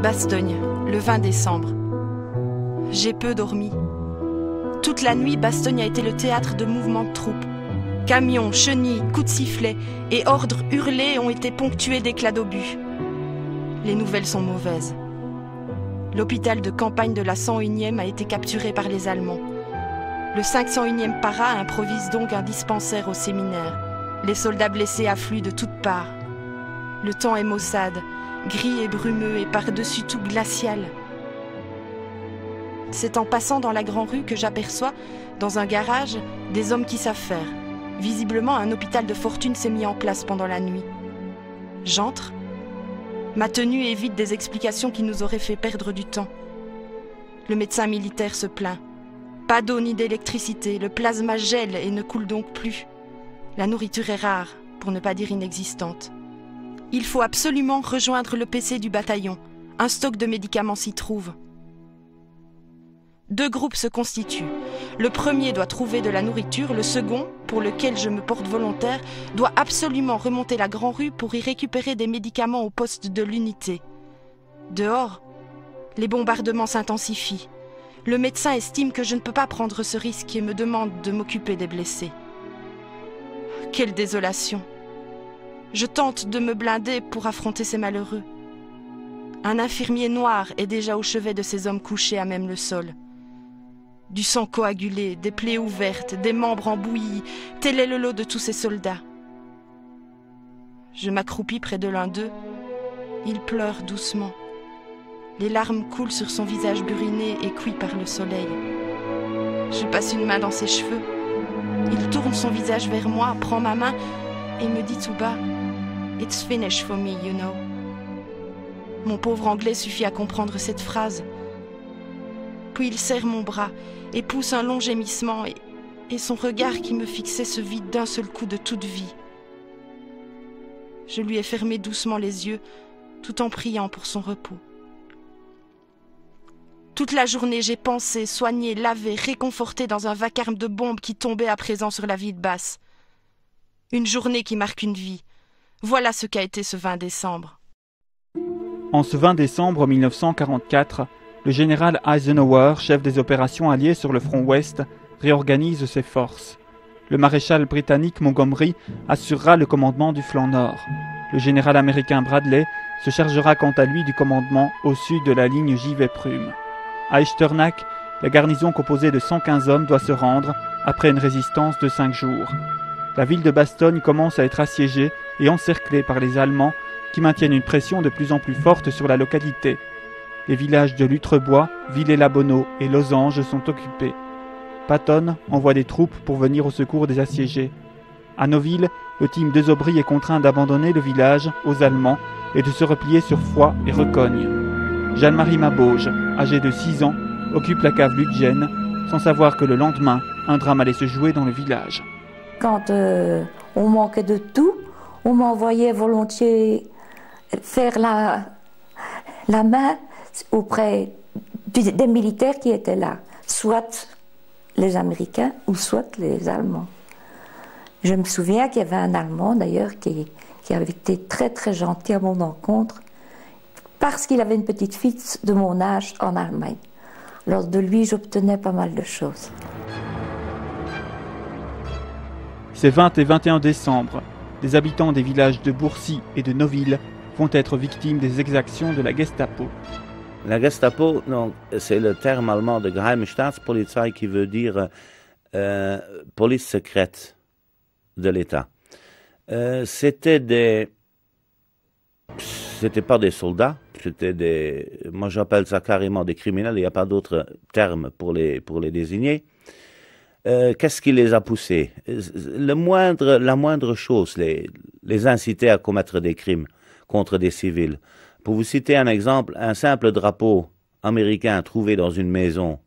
Bastogne, le 20 décembre. J'ai peu dormi. Toute la nuit, Bastogne a été le théâtre de mouvements de troupes. Camions, chenilles, coups de sifflet et ordres hurlés ont été ponctués d'éclats d'obus. Les nouvelles sont mauvaises. L'hôpital de campagne de la 101e a été capturé par les Allemands. Le 501e para improvise donc un dispensaire au séminaire. Les soldats blessés affluent de toutes parts. Le temps est maussade, gris et brumeux et par-dessus tout glacial. C'est en passant dans la grande rue que j'aperçois, dans un garage, des hommes qui savent faire. Visiblement, un hôpital de fortune s'est mis en place pendant la nuit. J'entre. Ma tenue évite des explications qui nous auraient fait perdre du temps. Le médecin militaire se plaint. Pas d'eau ni d'électricité, le plasma gèle et ne coule donc plus. La nourriture est rare, pour ne pas dire inexistante. Il faut absolument rejoindre le PC du bataillon. Un stock de médicaments s'y trouve. 2 groupes se constituent. Le premier doit trouver de la nourriture, le second, pour lequel je me porte volontaire, doit absolument remonter la grande rue pour y récupérer des médicaments au poste de l'unité. Dehors, les bombardements s'intensifient. Le médecin estime que je ne peux pas prendre ce risque et me demande de m'occuper des blessés. Quelle désolation! Je tente de me blinder pour affronter ces malheureux. Un infirmier noir est déjà au chevet de ces hommes couchés à même le sol. Du sang coagulé, des plaies ouvertes, des membres embouillis, tel est le lot de tous ces soldats. Je m'accroupis près de l'un d'eux. Il pleure doucement. Les larmes coulent sur son visage buriné et cuit par le soleil. Je passe une main dans ses cheveux. Il tourne son visage vers moi, prend ma main et me dit tout bas « It's finished for me, you know ». Mon pauvre anglais suffit à comprendre cette phrase. Puis il serre mon bras et pousse un long gémissement et son regard qui me fixait se vide d'un seul coup de toute vie. Je lui ai fermé doucement les yeux tout en priant pour son repos. Toute la journée, j'ai pensé, soigné, lavé, réconforté dans un vacarme de bombes qui tombaient à présent sur la ville basse. Une journée qui marque une vie. Voilà ce qu'a été ce 20 décembre. En ce 20 décembre 1944, le général Eisenhower, chef des opérations alliées sur le front ouest, réorganise ses forces. Le maréchal britannique Montgomery assurera le commandement du flanc nord. Le général américain Bradley se chargera quant à lui du commandement au sud de la ligne Givet-Prume. À Echternach, la garnison composée de 115 hommes doit se rendre après une résistance de 5 jours. La ville de Bastogne commence à être assiégée et encerclée par les Allemands qui maintiennent une pression de plus en plus forte sur la localité. Les villages de Lutrebois, Villers-la-Bonneau et Losange sont occupés. Patton envoie des troupes pour venir au secours des assiégés. À Noville, le team de Zobry est contraint d'abandonner le village aux Allemands et de se replier sur Foix et Recogne. Jeanne-Marie Mabauge, âgée de 6 ans, occupe la cave Ludgène, sans savoir que le lendemain, un drame allait se jouer dans le village. Quand on manquait de tout, on m'envoyait volontiers faire la main auprès des militaires qui étaient là, soit les Américains ou soit les Allemands. Je me souviens qu'il y avait un Allemand d'ailleurs qui avait été très très gentil à mon encontre parce qu'il avait une petite fille de mon âge en Allemagne. Alors de lui j'obtenais pas mal de choses. Ces 20 et 21 décembre, les habitants des villages de Bourcy et de Noville vont être victimes des exactions de la Gestapo. La Gestapo, c'est le terme allemand de Geheime Staatspolizei qui veut dire police secrète de l'État. C'était pas des soldats, moi j'appelle ça carrément des criminels, il n'y a pas d'autre terme pour les désigner. Qu'est-ce qui les a poussés? La moindre chose les incitait à commettre des crimes contre des civils. Pour vous citer un exemple, un simple drapeau américain trouvé dans une maison.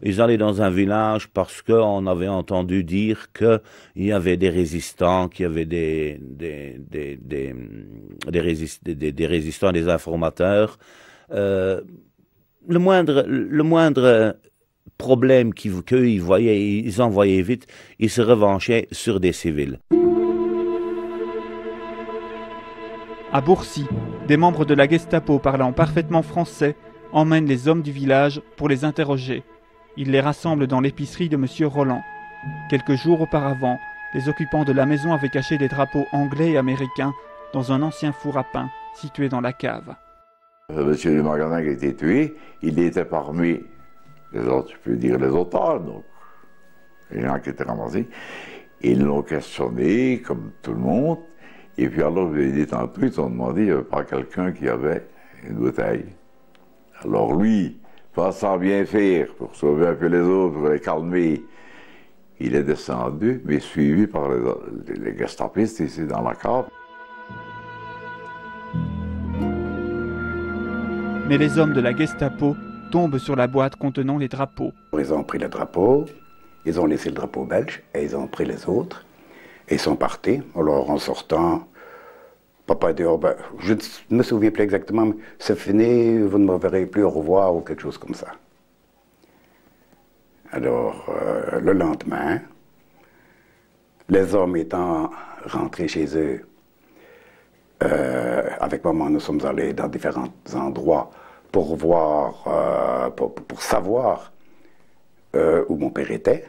Ils allaient dans un village parce qu'on avait entendu dire qu'il y avait des résistants, qu'il y avait des résistants, des informateurs. Le moindre problème qu'eux ils voyaient, ils envoyaient vite, ils se revanchaient sur des civils. À Bourcy, des membres de la Gestapo parlant parfaitement français emmènent les hommes du village pour les interroger. Ils les rassemblent dans l'épicerie de M. Roland. Quelques jours auparavant, les occupants de la maison avaient caché des drapeaux anglais et américains dans un ancien four à pain situé dans la cave. Monsieur le magasin qui a été tué, il était parmi les autres, je peux dire les auteurs, donc les gens qui étaient ramassés. Ils l'ont questionné, comme tout le monde, et puis alors, je l'ai dit tantôt, ils ont demandé par quelqu'un qui avait une bouteille. Alors lui, pensant bien faire, pour sauver un peu les autres, pour les calmer, il est descendu, mais suivi par les gestapistes ici dans la cave. Mais les hommes de la Gestapo tombent sur la boîte contenant les drapeaux. Ils ont pris le drapeau, ils ont laissé le drapeau belge, et ils ont pris les autres, et ils sont partis. Alors en sortant, papa a dit, oh, ben, je ne me souviens plus exactement, mais c'est fini, vous ne me verrez plus, au revoir, ou quelque chose comme ça. Alors, le lendemain, les hommes étant rentrés chez eux, avec maman, nous sommes allés dans différents endroits pour voir, pour savoir où mon père était.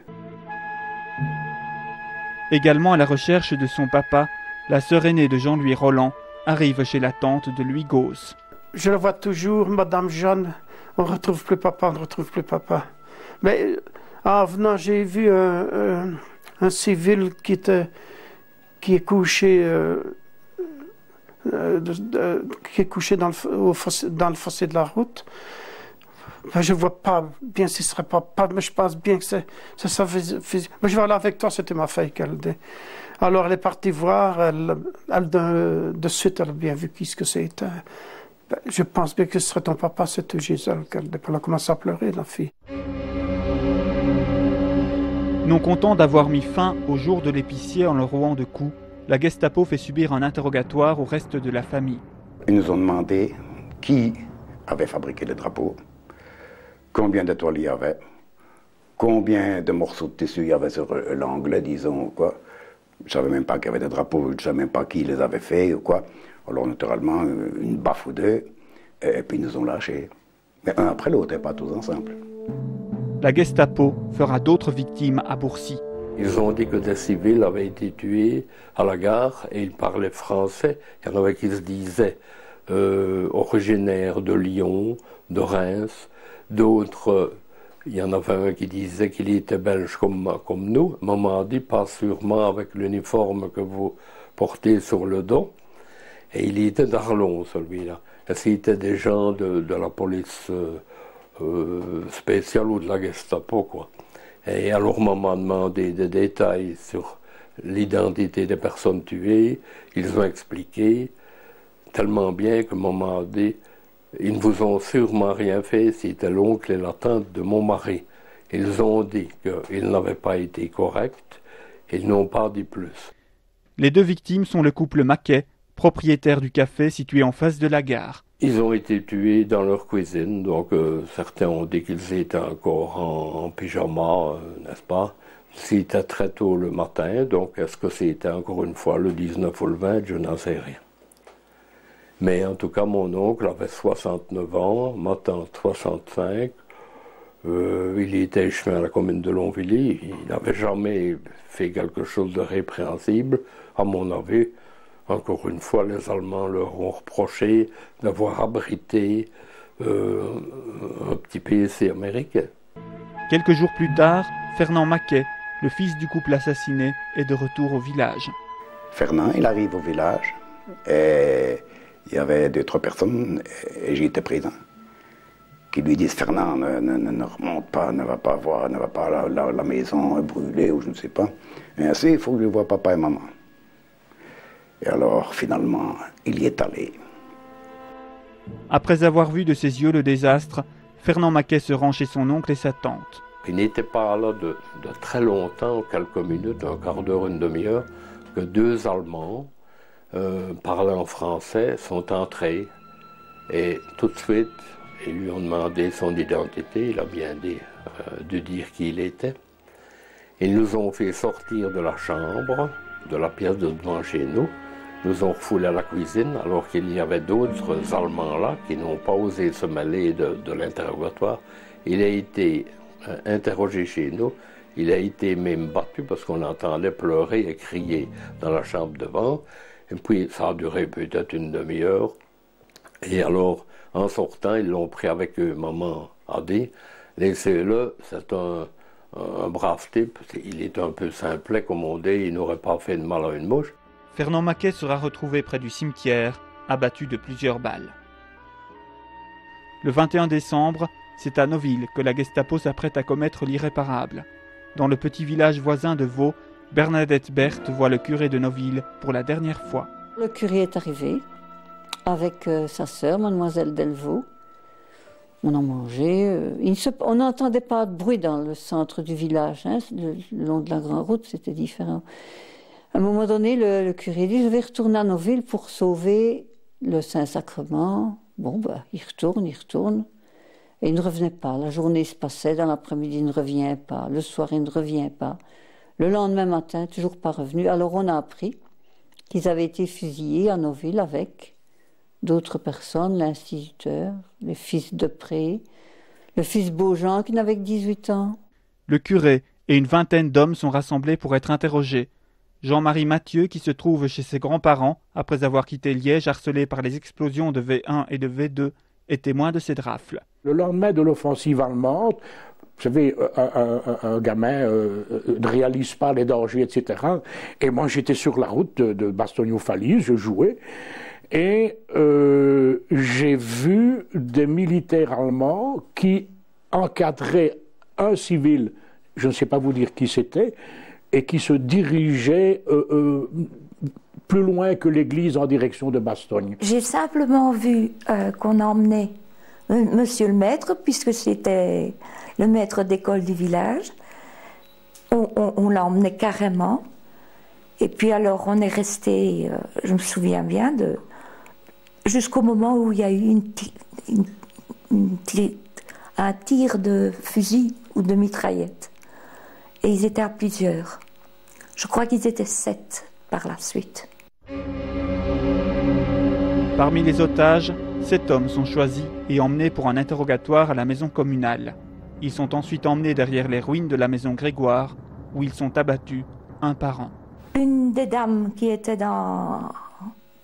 Également à la recherche de son papa, la sœur aînée de Jean-Louis Roland arrive chez la tante de Louis Gauss. Je le vois toujours, Madame Jeanne, on ne retrouve plus papa, on ne retrouve plus papa. Mais en venant, j'ai vu un civil qui est couché, dans le fossé de la route. Je ne vois pas bien si ce serait pas, mais je pense bien que c'est ça. Mais je vais aller avec toi, c'était ma fille qu'elle dit. Alors elle est partie voir, elle de suite elle a bien vu qui ce que c'était. Je pense bien que ce serait ton papa, c'était Gisèle qu'elle dit. Elle a commencé à pleurer, la fille. Non content d'avoir mis fin au jour de l'épicier en le rouant de coups, la Gestapo fait subir un interrogatoire au reste de la famille. Ils nous ont demandé qui avait fabriqué le drapeau, combien de toiles il y avait, combien de morceaux de tissu il y avait sur l'angle, disons, quoi. Je ne savais même pas qu'il y avait des drapeaux, je ne savais même pas qui les avait faits ou quoi. Alors, naturellement, une baffe ou deux, et puis ils nous ont lâchés. Mais un après l'autre, et pas tous ensemble. La Gestapo fera d'autres victimes à Bourcy. Ils ont dit que des civils avaient été tués à la gare et ils parlaient français. Il y en avait qui se disaient originaires de Lyon, de Reims. D'autres, il y en avait un qui disait qu'il était belge comme nous. Maman a dit, pas sûrement avec l'uniforme que vous portez sur le dos. Et il était d'Arlon, celui-là. Et c'était des gens de la police spéciale ou de la Gestapo, quoi. Et alors maman a demandé des détails sur l'identité des personnes tuées. Ils ont expliqué tellement bien que maman a dit « Ils ne vous ont sûrement rien fait, c'était l'oncle et la tante de mon mari. » Ils ont dit qu'ils n'avaient pas été corrects, ils n'ont pas dit plus. Les deux victimes sont le couple Maquet, propriétaire du café situé en face de la gare. Ils ont été tués dans leur cuisine, donc certains ont dit qu'ils étaient encore en pyjama, n'est-ce pas? C'était très tôt le matin, donc est-ce que c'était encore une fois le 19 ou le 20, je n'en sais rien. Mais en tout cas, mon oncle avait 69 ans, ma tante 65, il était chemin à la commune de Longvilly, il n'avait jamais fait quelque chose de répréhensible, à mon avis. Encore une fois, les Allemands leur ont reproché d'avoir abrité un petit PSC américain. Quelques jours plus tard, Fernand Maquet, le fils du couple assassiné, est de retour au village. Fernand, il arrive au village et il y avait 2-3 personnes, et j'étais présent, qui lui disent « Fernand, ne remonte pas, ne va pas voir, ne va pas la maison brûlée ou je ne sais pas. Mais ainsi, il faut que je voie papa et maman. » Et alors, finalement, il y est allé. Après avoir vu de ses yeux le désastre, Fernand Maquet se rend chez son oncle et sa tante. Il n'était pas là de très longtemps, quelques minutes, un quart d'heure, une demi-heure, que 2 Allemands, parlant en français, sont entrés. Et tout de suite, ils lui ont demandé son identité, il a bien dit, de dire qui il était. Ils nous ont fait sortir de la chambre, de la pièce de devant chez nous, nous ont refoulés à la cuisine, alors qu'il y avait d'autres Allemands là qui n'ont pas osé se mêler de l'interrogatoire. Il a été interrogé chez nous, il a été même battu parce qu'on l'entendait pleurer et crier dans la chambre devant. Et puis ça a duré peut-être une demi-heure. Et alors, en sortant, ils l'ont pris avec eux. Maman a dit, laissez-le, c'est un brave type, il est un peu simplet comme on dit, il n'aurait pas fait de mal à une mouche. Fernand Maquet sera retrouvé près du cimetière, abattu de plusieurs balles. Le 21 décembre, c'est à Noville que la Gestapo s'apprête à commettre l'irréparable. Dans le petit village voisin de Vaux, Bernadette Berthe voit le curé de Noville pour la dernière fois. Le curé est arrivé avec sa sœur, mademoiselle Delvaux. On a mangé. On n'entendait pas de bruit dans le centre du village. Hein, le long de la grande route, c'était différent. À un moment donné, le curé dit « Je vais retourner à Noville pour sauver le Saint-Sacrement. » Bon, il retourne. Et il ne revenait pas. La journée se passait, dans l'après-midi, il ne revient pas. Le soir, il ne revient pas. Le lendemain matin, toujours pas revenu. Alors on a appris qu'ils avaient été fusillés à Noville avec d'autres personnes, l'instituteur, le fils Depré, le fils Beaujean qui n'avait que 18 ans. Le curé et une vingtaine d'hommes sont rassemblés pour être interrogés. Jean-Marie Mathieu, qui se trouve chez ses grands-parents, après avoir quitté Liège harcelé par les explosions de V1 et de V2, est témoin de cette rafle. Le lendemain de l'offensive allemande, vous savez, un gamin ne réalise pas les dangers, etc. Et moi, j'étais sur la route de Bastogne-aux-Falises, je jouais, et j'ai vu des militaires allemands qui encadraient un civil, je ne sais pas vous dire qui c'était, et qui se dirigeait plus loin que l'église en direction de Bastogne. J'ai simplement vu qu'on emmenait monsieur le maître, puisque c'était le maître d'école du village. On l'a emmené carrément. Et puis alors on est resté, je me souviens bien, jusqu'au moment où il y a eu un tir de fusil ou de mitraillette. Et ils étaient à plusieurs. Je crois qu'ils étaient 7 par la suite. Parmi les otages, 7 hommes sont choisis et emmenés pour un interrogatoire à la maison communale. Ils sont ensuite emmenés derrière les ruines de la maison Grégoire, où ils sont abattus un par un. Une des dames qui était dans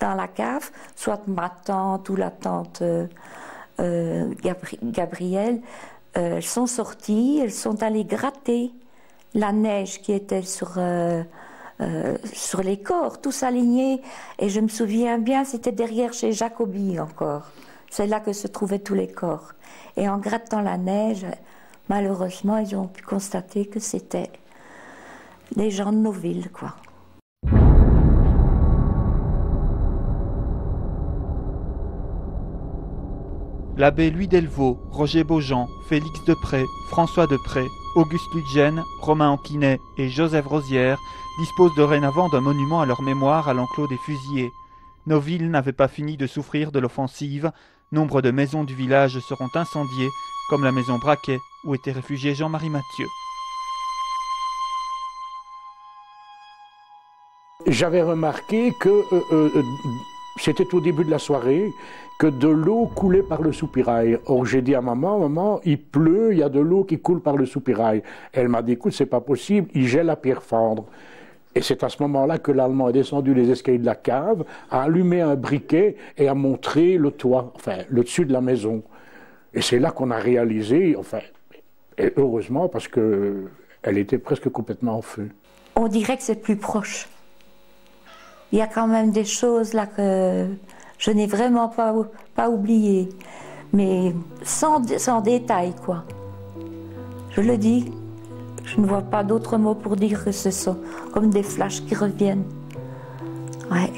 la cave, soit ma tante ou la tante Gabrielle, elles sont sorties, elles sont allées gratter la neige qui était sur les corps, tous alignés. Et je me souviens bien, c'était derrière chez Jacobi encore. C'est là que se trouvaient tous les corps. Et en grattant la neige, malheureusement, ils ont pu constater que c'était les gens de Noville, quoi. L'abbé Louis Delvaux, Roger Beaujean, Félix Depré, François Depré, Auguste Lutgène, Romain Anquinet et Joseph Rosière disposent dorénavant d'un monument à leur mémoire à l'enclos des fusillés. Noville n'avait pas fini de souffrir de l'offensive. Nombre de maisons du village seront incendiées, comme la maison Braquet où était réfugié Jean-Marie Mathieu. J'avais remarqué que c'était au début de la soirée, que de l'eau coulait par le soupirail. Or, j'ai dit à maman, maman, il pleut, il y a de l'eau qui coule par le soupirail. Elle m'a dit, écoute, c'est pas possible, il gèle à pierre fendre. Et c'est à ce moment-là que l'Allemand est descendu les escaliers de la cave, a allumé un briquet et a montré le toit, enfin, le dessus de la maison. Et c'est là qu'on a réalisé, enfin, et heureusement, parce que elle était presque complètement en feu. On dirait que c'est plus proche. Il y a quand même des choses là que je n'ai vraiment pas oubliées, mais sans détail, quoi. Je le dis, je ne vois pas d'autres mots pour dire que ce sont comme des flashs qui reviennent. Ouais.